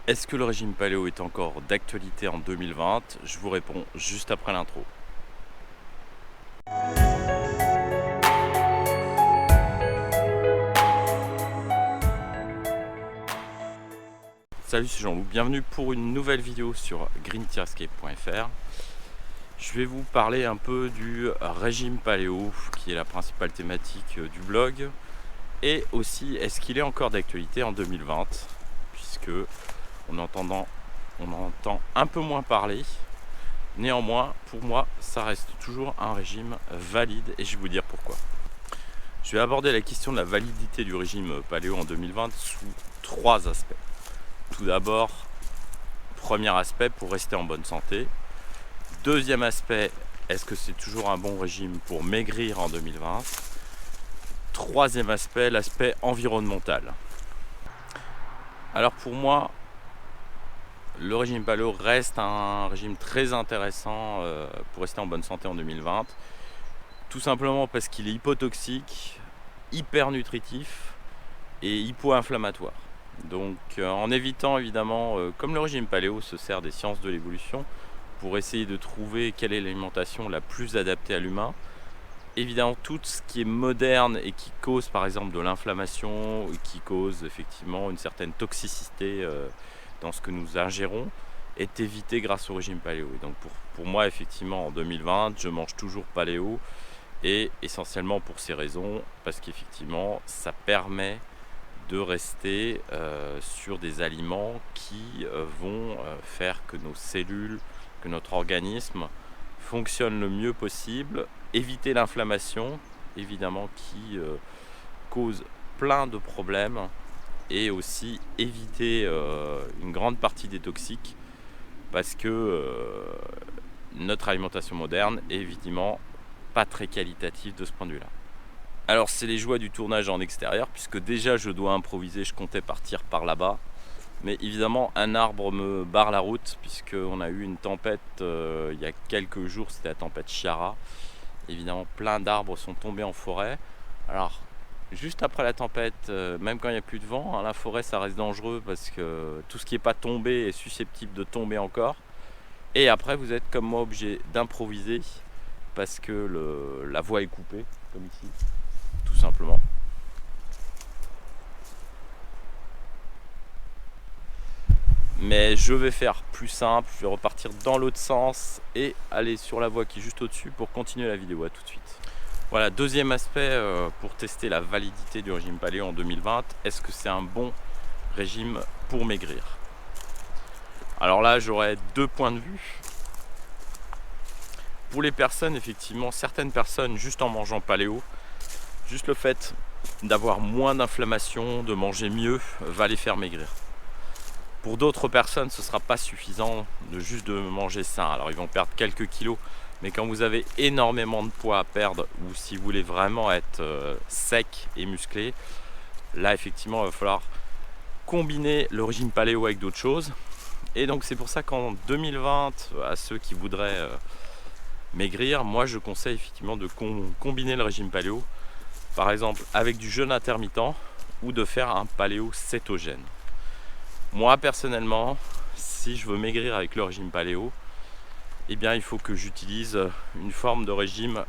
Est-ce que le régime paléo est encore d'actualité en 2020? Je vous réponds juste après l'intro. Salut, c'est Jean-Loup, bienvenue pour une nouvelle vidéo sur green-escape.fr. Je vais vous parler un peu du régime paléo, qui est la principale thématique du blog, et aussi est-ce qu'il est encore d'actualité en 2020, puisque on entend un peu moins parler. Néanmoins, pour moi, ça reste toujours un régime valide et je vais vous dire pourquoi. Je vais aborder la question de la validité du régime paléo en 2020 sous trois aspects. Tout d'abord, premier aspect, pour rester en bonne santé. Deuxième aspect, est-ce que c'est toujours un bon régime pour maigrir en 2020? Troisième aspect, l'aspect environnemental. Alors pour moi, le régime paléo reste un régime très intéressant pour rester en bonne santé en 2020. Tout simplement parce qu'il est hypotoxique, hyper nutritif et hypo-inflammatoire. Donc en évitant évidemment, comme le régime paléo se sert des sciences de l'évolution pour essayer de trouver quelle est l'alimentation la plus adaptée à l'humain, évidemment tout ce qui est moderne et qui cause par exemple de l'inflammation, qui cause effectivement une certaine toxicité dans ce que nous ingérons, est évité grâce au régime paléo. Et donc pour moi effectivement en 2020 je mange toujours paléo, et essentiellement pour ces raisons, parce qu'effectivement ça permet de rester sur des aliments qui vont faire que nos cellules, que notre organisme fonctionne le mieux possible, éviter l'inflammation évidemment qui cause plein de problèmes, et aussi éviter une grande partie des toxiques, parce que notre alimentation moderne est évidemment pas très qualitative de ce point de vue là. Alors c'est les joies du tournage en extérieur, puisque déjà je dois improviser, je comptais partir par là-bas, mais évidemment un arbre me barre la route, puisqu'on a eu une tempête il y a quelques jours, c'était la tempête Chiara. Évidemment plein d'arbres sont tombés en forêt. Alors juste après la tempête, même quand il n'y a plus de vent, la forêt ça reste dangereux, parce que tout ce qui n'est pas tombé est susceptible de tomber encore. Et après vous êtes comme moi obligé d'improviser, parce que la voie est coupée, comme ici, tout simplement. Mais je vais faire plus simple, je vais repartir dans l'autre sens et aller sur la voie qui est juste au-dessus pour continuer la vidéo. À tout de suite. Voilà, deuxième aspect pour tester la validité du régime paléo en 2020. Est-ce que c'est un bon régime pour maigrir? Alors là, j'aurais deux points de vue. Pour les personnes, effectivement, certaines personnes, juste en mangeant paléo, juste le fait d'avoir moins d'inflammation, de manger mieux, va les faire maigrir. Pour d'autres personnes, ce ne sera pas suffisant de juste de manger sain. Alors ils vont perdre quelques kilos, mais quand vous avez énormément de poids à perdre, ou si vous voulez vraiment être sec et musclé, là effectivement il va falloir combiner le régime paléo avec d'autres choses. Et donc c'est pour ça qu'en 2020, à ceux qui voudraient maigrir, moi je conseille effectivement de combiner le régime paléo, par exemple avec du jeûne intermittent, ou de faire un paléo cétogène. Moi personnellement, si je veux maigrir avec le régime paléo, eh bien il faut que j'utilise une forme de régime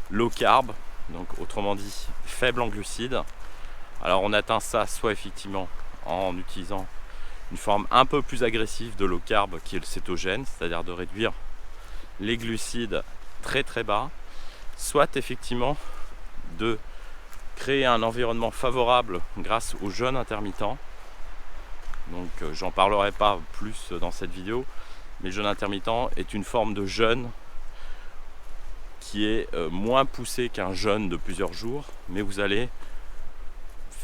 low carb, donc autrement dit faible en glucides. Alors on atteint ça soit effectivement en utilisant une forme un peu plus agressive de low carb, qui est le cétogène, c'est-à-dire de réduire les glucides très très bas, soit effectivement de créer un environnement favorable grâce au jeûne intermittent. Donc j'en parlerai pas plus dans cette vidéo, mais le jeûne intermittent est une forme de jeûne qui est moins poussée qu'un jeûne de plusieurs jours, mais vous allez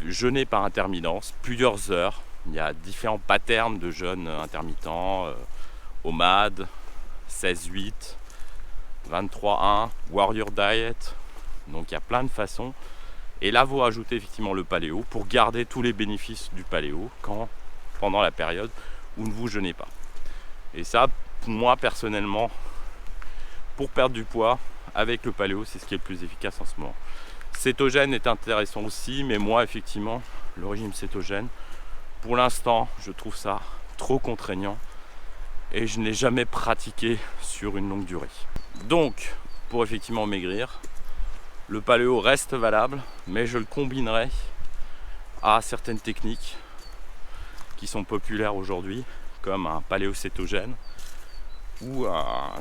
jeûner par intermittence plusieurs heures. Il y a différents patterns de jeûne intermittent, OMAD, 16-8, 23-1, Warrior Diet, donc il y a plein de façons. Et là vous rajoutez effectivement le paléo pour garder tous les bénéfices du paléo pendant la période où vous ne jeûnez pas. Et ça, moi personnellement, pour perdre du poids avec le paléo, c'est ce qui est le plus efficace en ce moment. Cétogène est intéressant aussi, mais moi effectivement le régime cétogène, pour l'instant je trouve ça trop contraignant et je n'ai jamais pratiqué sur une longue durée. Donc pour effectivement maigrir, le paléo reste valable, mais je le combinerai à certaines techniques qui sont populaires aujourd'hui, comme un paléo cétogène ou un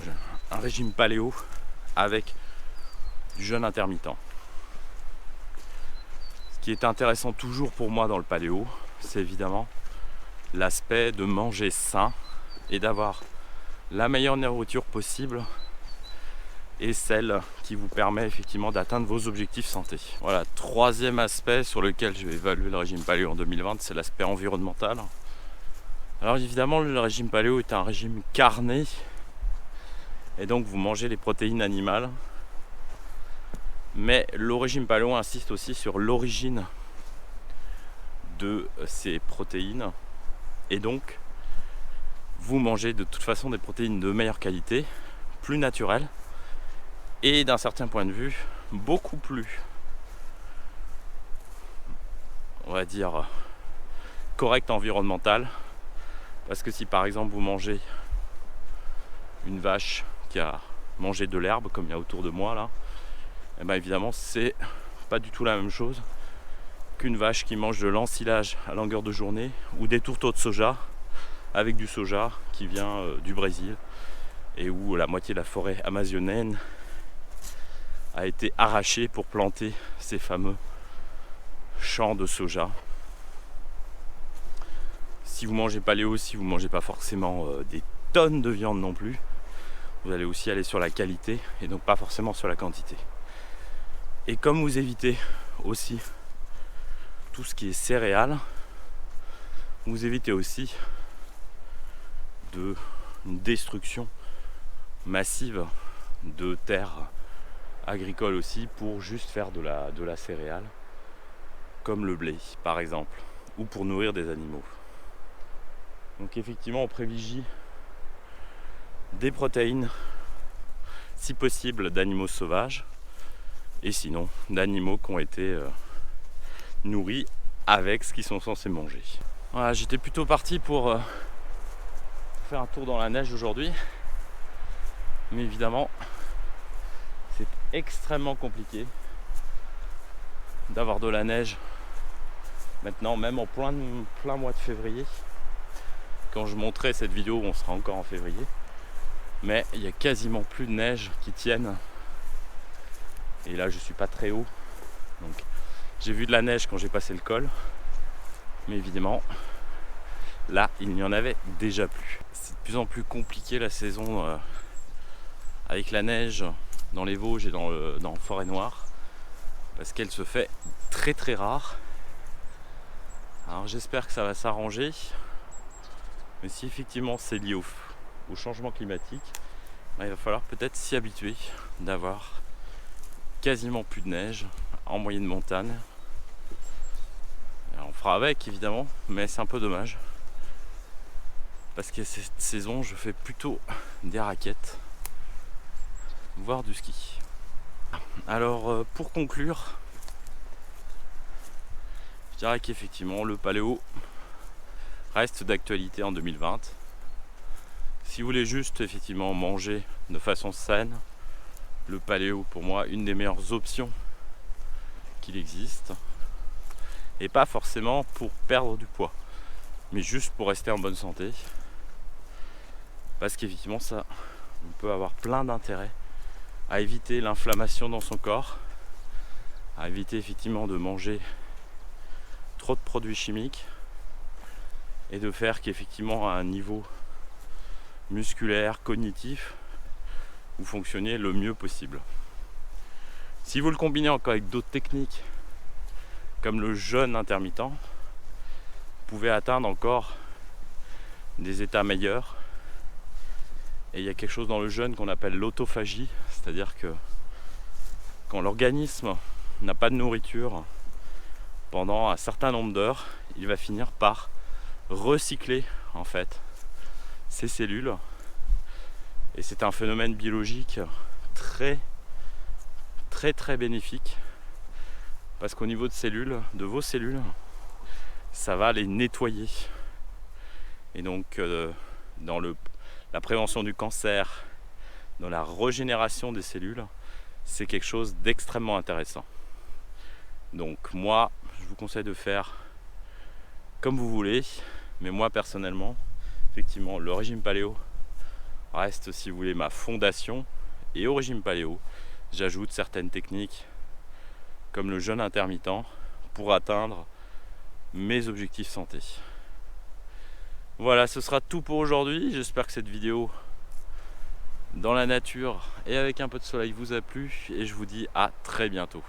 régime paléo avec du jeûne intermittent. Ce qui est intéressant toujours pour moi dans le paléo, c'est évidemment l'aspect de manger sain et d'avoir la meilleure nourriture possible et celle qui vous permet effectivement d'atteindre vos objectifs santé. Voilà, troisième aspect sur lequel je vais évaluer le régime paléo en 2020, c'est l'aspect environnemental. Alors évidemment, le régime paléo est un régime carné et donc vous mangez les protéines animales. Mais le régime paléo insiste aussi sur l'origine de ces protéines et donc vous mangez de toute façon des protéines de meilleure qualité, plus naturelles et d'un certain point de vue beaucoup plus, on va dire, correct environnemental. Parce que si par exemple vous mangez une vache qui a mangé de l'herbe comme il y a autour de moi là, et bien évidemment c'est pas du tout la même chose qu'une vache qui mange de l'ensilage à longueur de journée ou des tourteaux de soja avec du soja qui vient du Brésil et où la moitié de la forêt amazonienne a été arrachée pour planter ces fameux champs de soja. Si vous mangez paléo, si vous ne mangez pas forcément des tonnes de viande non plus, vous allez aussi aller sur la qualité et donc pas forcément sur la quantité. Et comme vous évitez aussi tout ce qui est céréales, vous évitez aussi une destruction massive de terres agricoles aussi pour juste faire de la céréale, comme le blé par exemple, ou pour nourrir des animaux. Donc effectivement on privilégie des protéines, si possible d'animaux sauvages, et sinon d'animaux qui ont été nourris avec ce qu'ils sont censés manger. Voilà, j'étais plutôt parti pour faire un tour dans la neige aujourd'hui, mais évidemment c'est extrêmement compliqué d'avoir de la neige maintenant, même en plein mois de février. Quand je montrerai cette vidéo, on sera encore en février, mais il n'y a quasiment plus de neige qui tienne. Et là je suis pas très haut, donc j'ai vu de la neige quand j'ai passé le col, mais évidemment là il n'y en avait déjà plus. C'est de plus en plus compliqué la saison avec la neige dans les Vosges et dans Forêt-Noire, parce qu'elle se fait très très rare. Alors j'espère que ça va s'arranger, mais si effectivement c'est lié au changement climatique, il va falloir peut-être s'y habituer d'avoir quasiment plus de neige en moyenne montagne. Alors, on fera avec évidemment, mais c'est un peu dommage parce que cette saison je fais plutôt des raquettes, voire du ski. Alors pour conclure, je dirais qu'effectivement le paléo reste d'actualité en 2020. Si vous voulez juste effectivement manger de façon saine, le paléo pour moi une des meilleures options qu'il existe, et pas forcément pour perdre du poids, mais juste pour rester en bonne santé, parce qu'effectivement ça on peut avoir plein d'intérêts à éviter l'inflammation dans son corps, à éviter effectivement de manger trop de produits chimiques et de faire qu'effectivement à un niveau musculaire, cognitif, vous fonctionnez le mieux possible. Si vous le combinez encore avec d'autres techniques comme le jeûne intermittent, vous pouvez atteindre encore des états meilleurs. Et il y a quelque chose dans le jeûne qu'on appelle l'autophagie, c'est-à-dire que quand l'organisme n'a pas de nourriture pendant un certain nombre d'heures, il va finir par recycler en fait ces cellules. Et c'est un phénomène biologique très bénéfique, parce qu'au niveau de vos cellules, ça va les nettoyer. Et donc dans la prévention du cancer, dans la régénération des cellules, c'est quelque chose d'extrêmement intéressant. Donc moi, je vous conseille de faire comme vous voulez, mais moi personnellement, effectivement, le régime paléo reste, si vous voulez, ma fondation. Et au régime paléo, j'ajoute certaines techniques comme le jeûne intermittent pour atteindre mes objectifs santé. Voilà, ce sera tout pour aujourd'hui. J'espère que cette vidéo dans la nature et avec un peu de soleil vous a plu et je vous dis à très bientôt.